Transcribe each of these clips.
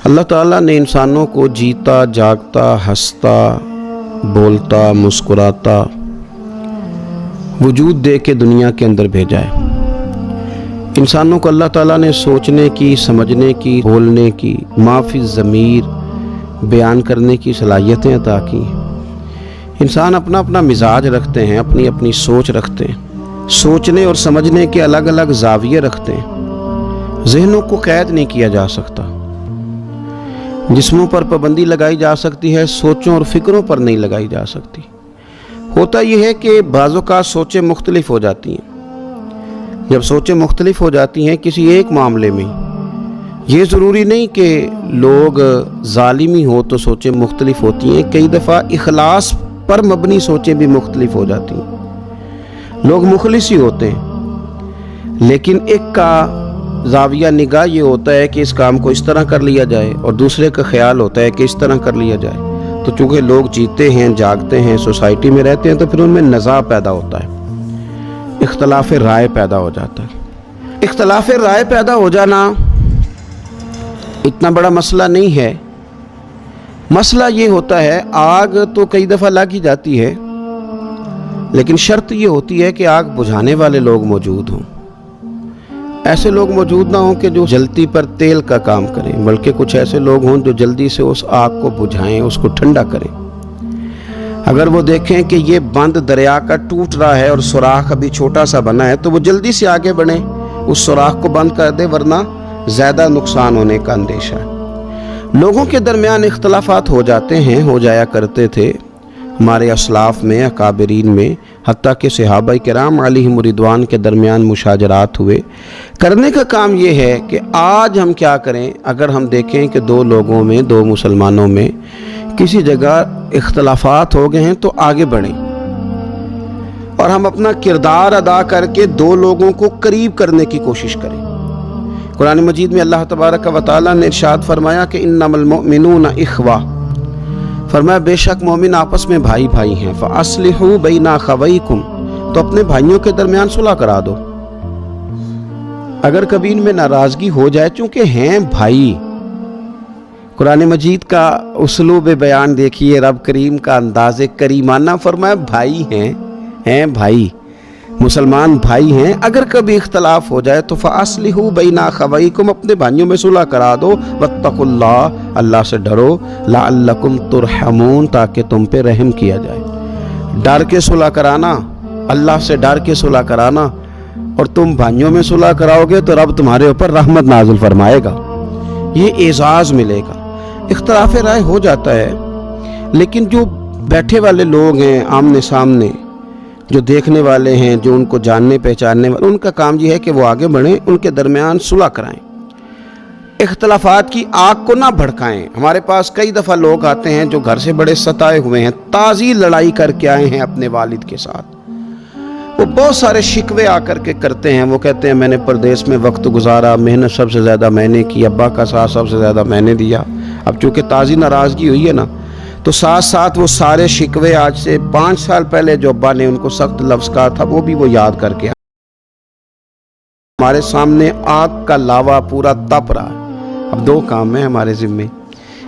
اللہ تعالیٰ نے انسانوں کو جیتا جاگتا ہنستا بولتا مسکراتا وجود دے کے دنیا کے اندر بھیجا ہے۔ انسانوں کو اللہ تعالیٰ نے سوچنے کی، سمجھنے کی، بولنے کی، ما فی الضمیر بیان کرنے کی صلاحیتیں عطا کی ہیں۔ انسان اپنا اپنا مزاج رکھتے ہیں، اپنی اپنی سوچ رکھتے ہیں، سوچنے اور سمجھنے کے الگ الگ زاویے رکھتے ہیں۔ ذہنوں کو قید نہیں کیا جا سکتا، جسموں پر پابندی لگائی جا سکتی ہے، سوچوں اور فکروں پر نہیں لگائی جا سکتی۔ ہوتا یہ ہے کہ بعض اوقات سوچیں مختلف ہو جاتی ہیں۔ جب سوچیں مختلف ہو جاتی ہیں کسی ایک معاملے میں، یہ ضروری نہیں کہ لوگ ظالمی ہو تو سوچیں مختلف ہوتی ہیں، کئی دفعہ اخلاص پر مبنی سوچیں بھی مختلف ہو جاتی ہیں۔ لوگ مخلص ہی ہوتے ہیں، لیکن ایک کا زاویہ نگاہ یہ ہوتا ہے کہ اس کام کو اس طرح کر لیا جائے، اور دوسرے کا خیال ہوتا ہے کہ اس طرح کر لیا جائے۔ تو چونکہ لوگ جیتے ہیں، جاگتے ہیں، سوسائٹی میں رہتے ہیں، تو پھر ان میں نزاع پیدا ہوتا ہے، اختلاف رائے پیدا ہو جاتا ہے۔ اختلاف رائے پیدا ہو جانا اتنا بڑا مسئلہ نہیں ہے۔ مسئلہ یہ ہوتا ہے، آگ تو کئی دفعہ لگ ہی جاتی ہے، لیکن شرط یہ ہوتی ہے کہ آگ بجھانے والے لوگ موجود ہوں۔ ایسے لوگ موجود نہ ہوں کہ جو جلتی پر تیل کا کام کریں، بلکہ کچھ ایسے لوگ ہوں جو جلدی سے اس آگ کو بجھائیں، اس کو ٹھنڈا کریں۔ اگر وہ دیکھیں کہ یہ بند دریا کا ٹوٹ رہا ہے اور سوراخ ابھی چھوٹا سا بنا ہے، تو وہ جلدی سے آگے بڑھیں، اس سوراخ کو بند کر دے، ورنہ زیادہ نقصان ہونے کا اندیشہ ہے۔ لوگوں کے درمیان اختلافات ہو جاتے ہیں، ہو جایا کرتے تھے ہمارے اسلاف میں، اکابرین میں، حتیٰ کہ صحابہ کرام علیہم رضوان کے درمیان مشاجرات ہوئے۔ کرنے کا کام یہ ہے کہ آج ہم کیا کریں، اگر ہم دیکھیں کہ دو لوگوں میں، دو مسلمانوں میں کسی جگہ اختلافات ہو گئے ہیں، تو آگے بڑھیں اور ہم اپنا کردار ادا کر کے دو لوگوں کو قریب کرنے کی کوشش کریں۔ قرآن مجید میں اللہ تبارک و تعالیٰ نے ارشاد فرمایا کہ انما المؤمنون اخوہ، فرمایا بے شک مومن آپس میں بھائی بھائی ہیں۔ فَأَصْلِحُوا بَيْنَ أَخَوَيْكُمْ، تو اپنے بھائیوں کے درمیان صلح کرا دو۔ اگر کبھی ان میں ناراضگی ہو جائے، چونکہ ہیں بھائی، قرآن مجید کا اسلوب بیان دیکھیے، رب کریم کا انداز کریمانہ، فرمایا بھائی ہیں بھائی، مسلمان بھائی ہیں، اگر کبھی اختلاف ہو جائے تو فَأَصْلِحُوا بَيْنَ أَخَوَيْكُمْ، اپنے بھائیوں میں صلح کرا دو۔ وَاتَّقُوا اللَّهَ، اللہ سے ڈرو، لَعَلَّكُمْ تُرْحَمُونَ، تاکہ تم پہ رحم کیا جائے۔ ڈر کے صلح کرانا، اللہ سے ڈر کے صلح کرانا، اور تم بھائیوں میں صلح کراؤ گے تو رب تمہارے اوپر رحمت نازل فرمائے گا، یہ اعزاز ملے گا۔ اختلاف رائے ہو جاتا ہے، لیکن جو بیٹھے والے لوگ ہیں آمنے سامنے، جو دیکھنے والے ہیں، جو ان کو جاننے پہچاننے والے، ان کا کام یہ ہے کہ وہ آگے بڑھیں، ان کے درمیان صلح کرائیں، اختلافات کی آگ کو نہ بھڑکائیں۔ ہمارے پاس کئی دفعہ لوگ آتے ہیں جو گھر سے بڑے ستائے ہوئے ہیں، تازی لڑائی کر کے آئے ہیں اپنے والد کے ساتھ، وہ بہت سارے شکوے آ کر کے کرتے ہیں۔ وہ کہتے ہیں میں نے پردیس میں وقت گزارا، محنت سب سے زیادہ میں نے کی، ابا کا ساتھ سب سے زیادہ میں نے دیا۔ اب چونکہ تازی ناراضگی ہوئی ہے نا، تو ساتھ ساتھ وہ سارے شکوے آج سے 5 سال پہلے جو ابا نے ان کو سخت لفظ کہا تھا، وہ بھی وہ یاد کر کے ہمارے سامنے آگ کا لاوا پورا تپ رہا ہے۔ اب 2 کام ہیں ہمارے ذمے،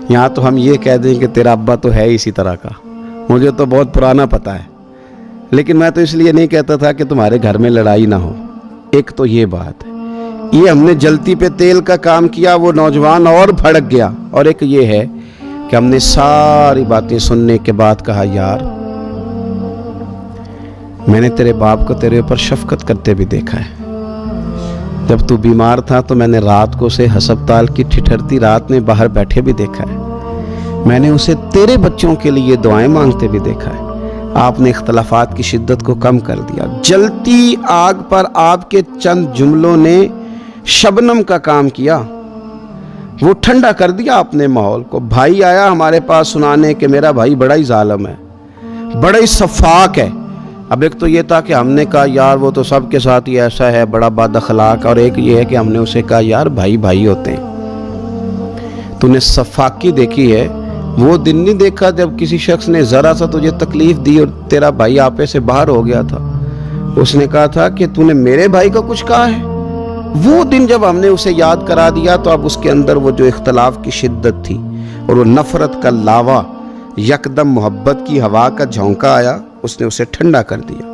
یہاں تو ہم یہ کہہ دیں کہ تیرا ابا تو ہے اسی طرح کا، مجھے تو بہت پرانا پتہ ہے، لیکن میں تو اس لیے نہیں کہتا تھا کہ تمہارے گھر میں لڑائی نہ ہو۔ ایک تو یہ بات ہے، یہ ہم نے جلتی پہ تیل کا کام کیا، وہ نوجوان اور بھڑک گیا، اور ایک یہ ہے کہ ہم نے ساری باتیں سننے کے بعد کہا یار میں نے تیرے باپ کو تیرے اوپر شفقت کرتے بھی دیکھا ہے، جب تو بیمار تھا تو میں نے رات کو اسے ہسپتال کی ٹھٹھرتی رات میں باہر بیٹھے بھی دیکھا ہے، میں نے اسے تیرے بچوں کے لیے دعائیں مانگتے بھی دیکھا ہے۔ آپ نے اختلافات کی شدت کو کم کر دیا، جلتی آگ پر آپ کے چند جملوں نے شبنم کا کام کیا، وہ ٹھنڈا کر دیا اپنے ماحول کو۔ بھائی آیا ہمارے پاس سنانے کہ میرا بھائی بڑا ہی ظالم ہے، بڑا ہی صفاق ہے۔ اب ایک تو یہ تھا کہ ہم نے کہا یار وہ تو سب کے ساتھ ہی ایسا ہے، بڑا بد اخلاق، اور ایک یہ ہے کہ ہم نے اسے کہا یار بھائی بھائی ہوتے ہیں۔ تو نے صفاقی دیکھی ہے، وہ دن نہیں دیکھا جب کسی شخص نے ذرا سا تجھے تکلیف دی اور تیرا بھائی آپے سے باہر ہو گیا تھا، اس نے کہا تھا کہ تو نے میرے بھائی کا کچھ کہا ہے، وہ دن جب ہم نے اسے یاد کرا دیا تو اب اس کے اندر وہ جو اختلاف کی شدت تھی اور وہ نفرت کا لاوا، یکدم محبت کی ہوا کا جھونکا آیا، اس نے اسے ٹھنڈا کر دیا۔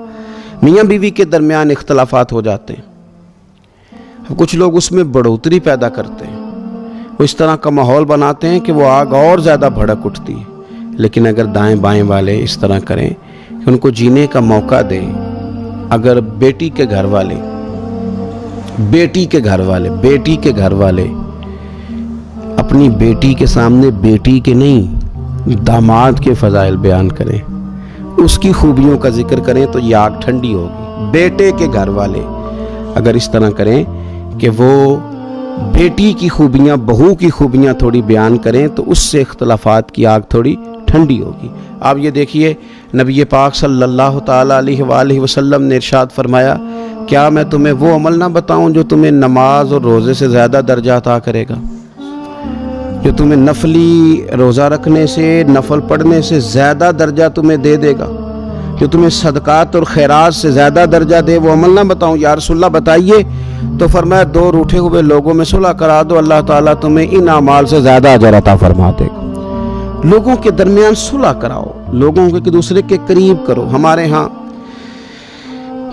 میاں بیوی کے درمیان اختلافات ہو جاتے ہیں، کچھ لوگ اس میں بڑھوتری پیدا کرتے ہیں، وہ اس طرح کا ماحول بناتے ہیں کہ وہ آگ اور زیادہ بھڑک اٹھتی ہے۔ لیکن اگر دائیں بائیں والے اس طرح کریں کہ ان کو جینے کا موقع دیں، اگر بیٹی کے گھر والے اپنی بیٹی کے سامنے بیٹی کے نہیں داماد کے فضائل بیان کریں، اس کی خوبیوں کا ذکر کریں تو یہ آگ ٹھنڈی ہوگی۔ بیٹے کے گھر والے اگر اس طرح کریں کہ وہ بیٹی کی خوبیاں، بہو کی خوبیاں تھوڑی بیان کریں تو اس سے اختلافات کی آگ تھوڑی ٹھنڈی ہوگی۔ آپ یہ دیکھیے نبی پاک صلی اللہ تعالیٰ علیہ وآلہ وسلم نے ارشاد فرمایا، کیا میں تمہیں وہ عمل نہ بتاؤں جو تمہیں نماز اور روزے سے زیادہ درجہ عطا کرے گا، جو تمہیں نفلی روزہ رکھنے سے، نفل پڑھنے سے زیادہ درجہ تمہیں دے دے گا، جو تمہیں صدقات اور خیرات سے زیادہ درجہ دے، وہ عمل نہ بتاؤں؟ یا رسول اللہ بتائیے۔ تو فرمایا، دو روٹھے ہوئے لوگوں میں صلح کرا دو، اللہ تعالیٰ تمہیں ان اعمال سے زیادہ اجر عطا فرما دے گا۔ لوگوں کے درمیان صلح کراؤ، لوگوں کو ایک دوسرے کے قریب کرو۔ ہمارے ہاں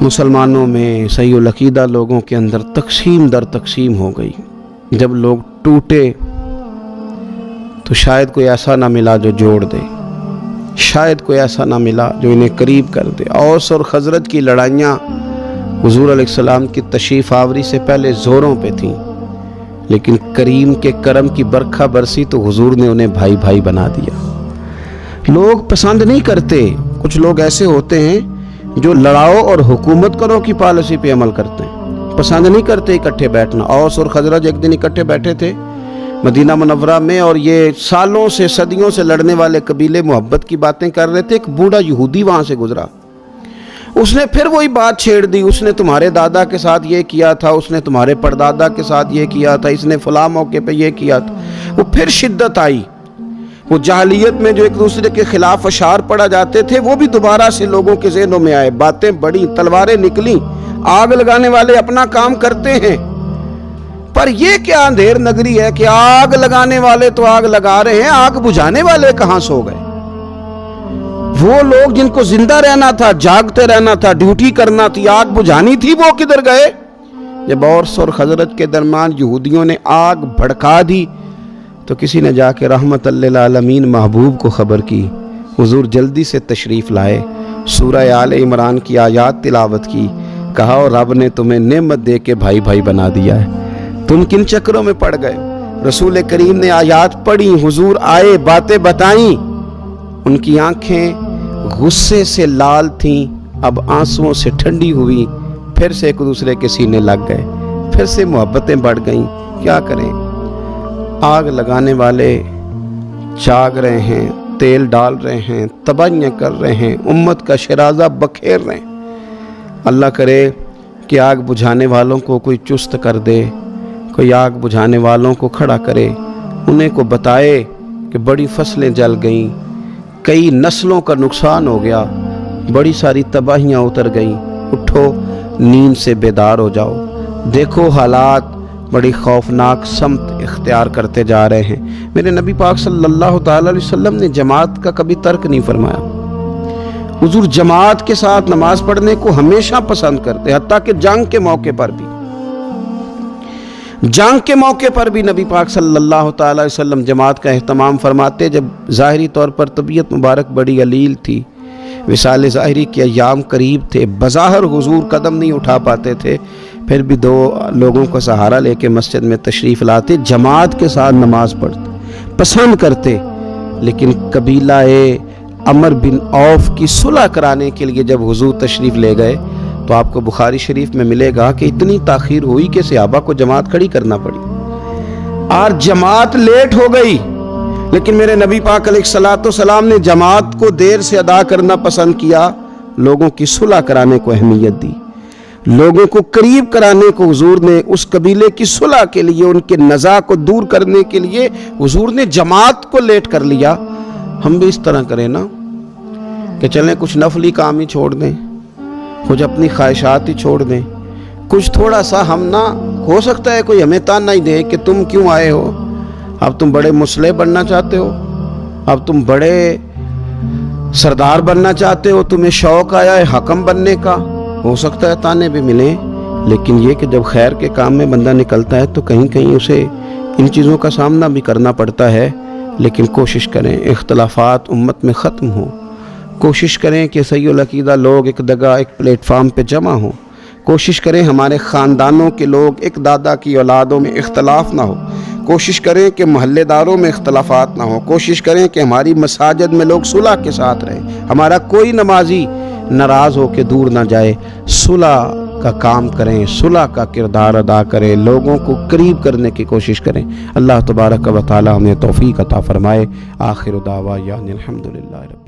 مسلمانوں میں صحیح العقیدہ لوگوں کے اندر تقسیم در تقسیم ہو گئی۔ جب لوگ ٹوٹے تو شاید کوئی ایسا نہ ملا جو جوڑ دے، شاید کوئی ایسا نہ ملا جو انہیں قریب کر دے۔ اوس اور خزرج کی لڑائیاں حضور علیہ السلام کی تشریف آوری سے پہلے زوروں پہ تھیں، لیکن کریم کے کرم کی برکھا برسی تو حضور نے انہیں بھائی بھائی بنا دیا۔ لوگ پسند نہیں کرتے، کچھ لوگ ایسے ہوتے ہیں جو لڑاؤ اور حکومت کرو کی پالیسی پہ عمل کرتے ہیں، پسند نہیں کرتے اکٹھے بیٹھنا۔ اوس اور خزرج ایک دن اکٹھے بیٹھے تھے مدینہ منورہ میں، اور یہ سالوں سے صدیوں سے لڑنے والے قبیلے محبت کی باتیں کر رہے تھے۔ ایک بوڑھا یہودی وہاں سے گزرا، اس نے پھر وہی بات چھیڑ دی، اس نے تمہارے دادا کے ساتھ یہ کیا تھا، اس نے تمہارے پردادا کے ساتھ یہ کیا تھا، اس نے فلاں موقع پہ یہ کیا تھا۔ وہ پھر شدت آئی، وہ جاہلیت میں جو ایک دوسرے کے خلاف اشعار پڑا جاتے تھے وہ بھی دوبارہ سے لوگوں کے ذہنوں میں آئے، باتیں بڑی، تلواریں نکلیں۔ آگ لگانے والے اپنا کام کرتے ہیں، پر یہ کیا اندھیر نگری ہے کہ آگ لگانے والے تو آگ لگا رہے ہیں، آگ بجھانے والے کہاں سو گئے؟ وہ لوگ جن کو زندہ رہنا تھا، جاگتے رہنا تھا، ڈیوٹی کرنا تھی، آگ بجھانی تھی، وہ کدھر گئے؟ جب اوس اور خزرج کے درمیان یہودیوں نے آگ بھڑکا دی تو کسی نے جا کے رحمت للعالمین محبوب کو خبر کی۔ حضور جلدی سے تشریف لائے، سورہ آل عمران کی آیات تلاوت کی، کہا اور رب نے تمہیں نعمت دے کے بھائی بھائی بنا دیا ہے، تم کن چکروں میں پڑ گئے؟ رسول کریم نے آیات پڑھی، حضور آئے، باتیں بتائیں، ان کی آنکھیں غصے سے لال تھیں، اب آنسوؤں سے ٹھنڈی ہوئی، پھر سے ایک دوسرے کے سینے لگ گئے، پھر سے محبتیں بڑھ گئیں۔ کیا کریں؟ آگ لگانے والے جاگ رہے ہیں، تیل ڈال رہے ہیں، تباہیاں کر رہے ہیں، امت کا شرازہ بکھیر رہے ہیں۔ اللہ کرے کہ آگ بجھانے والوں کو کوئی چست کر دے، کوئی آگ بجھانے والوں کو کھڑا کرے، انہیں کو بتائے کہ بڑی فصلیں جل گئیں، کئی نسلوں کا نقصان ہو گیا، بڑی ساری تباہیاں اتر گئیں، اٹھو نیند سے بیدار ہو جاؤ، دیکھو حالات بڑی خوفناک سمت اختیار کرتے جا رہے ہیں۔ میرے نبی پاک صلی اللہ تعالیٰ علیہ وسلم نے جماعت کا کبھی ترک نہیں فرمایا، حضور جماعت کے ساتھ نماز پڑھنے کو ہمیشہ پسند کرتے، حتیٰ کہ جنگ کے موقع پر بھی نبی پاک صلی اللہ تعالیٰ علیہ وسلم جماعت کا اہتمام فرماتے۔ جب ظاہری طور پر طبیعت مبارک بڑی علیل تھی، وصال ظاہری کے ایام قریب تھے، بظاہر حضور قدم نہیں اٹھا پاتے تھے، پھر بھی دو لوگوں کا سہارا لے کے مسجد میں تشریف لاتے، جماعت کے ساتھ نماز پڑھتے، پسند کرتے۔ لیکن قبیلہ عمر بن عوف کی صلح کرانے کے لیے جب حضور تشریف لے گئے تو آپ کو بخاری شریف میں ملے گا کہ اتنی تاخیر ہوئی کہ صحابہ کو جماعت کھڑی کرنا پڑی، اور جماعت لیٹ ہو گئی، لیکن میرے نبی پاک علیہ الصلوۃ والسلام نے جماعت کو دیر سے ادا کرنا پسند کیا، لوگوں کی صلح کرانے کو اہمیت دی، لوگوں کو قریب کرانے کو حضور نے، اس قبیلے کی صلح کے لیے، ان کے نزاع کو دور کرنے کے لیے حضور نے جماعت کو لیٹ کر لیا۔ ہم بھی اس طرح کریں نا کہ چلیں کچھ نفلی کام ہی چھوڑ دیں، کچھ اپنی خواہشات ہی چھوڑ دیں، کچھ تھوڑا سا ہم نا ہو سکتا ہے کوئی ہمیں تانا ہی دے کہ تم کیوں آئے ہو، اب تم بڑے مسلح بننا چاہتے ہو، اب تم بڑے سردار بننا چاہتے ہو، تمہیں شوق آیا ہے حکم بننے کا، ہو سکتا ہے تانے بھی ملیں۔ لیکن یہ کہ جب خیر کے کام میں بندہ نکلتا ہے تو کہیں کہیں اسے ان چیزوں کا سامنا بھی کرنا پڑتا ہے، لیکن کوشش کریں اختلافات امت میں ختم ہوں، کوشش کریں کہ صحیح العقیدہ لوگ ایک جگہ ایک پلیٹ فارم پہ جمع ہوں، کوشش کریں ہمارے خاندانوں کے لوگ ایک دادا کی اولادوں میں اختلاف نہ ہو، کوشش کریں کہ محلے داروں میں اختلافات نہ ہو، کوشش کریں کہ ہماری مساجد میں لوگ صلح کے ساتھ رہیں، ہمارا کوئی نمازی ناراض ہو کے دور نہ جائے، صلح کا کام کریں، صلح کا کردار ادا کریں، لوگوں کو قریب کرنے کی کوشش کریں۔ اللہ تبارک و تعالی ہمیں توفیق عطا فرمائے۔ آخر دعوانا الحمدللہ رب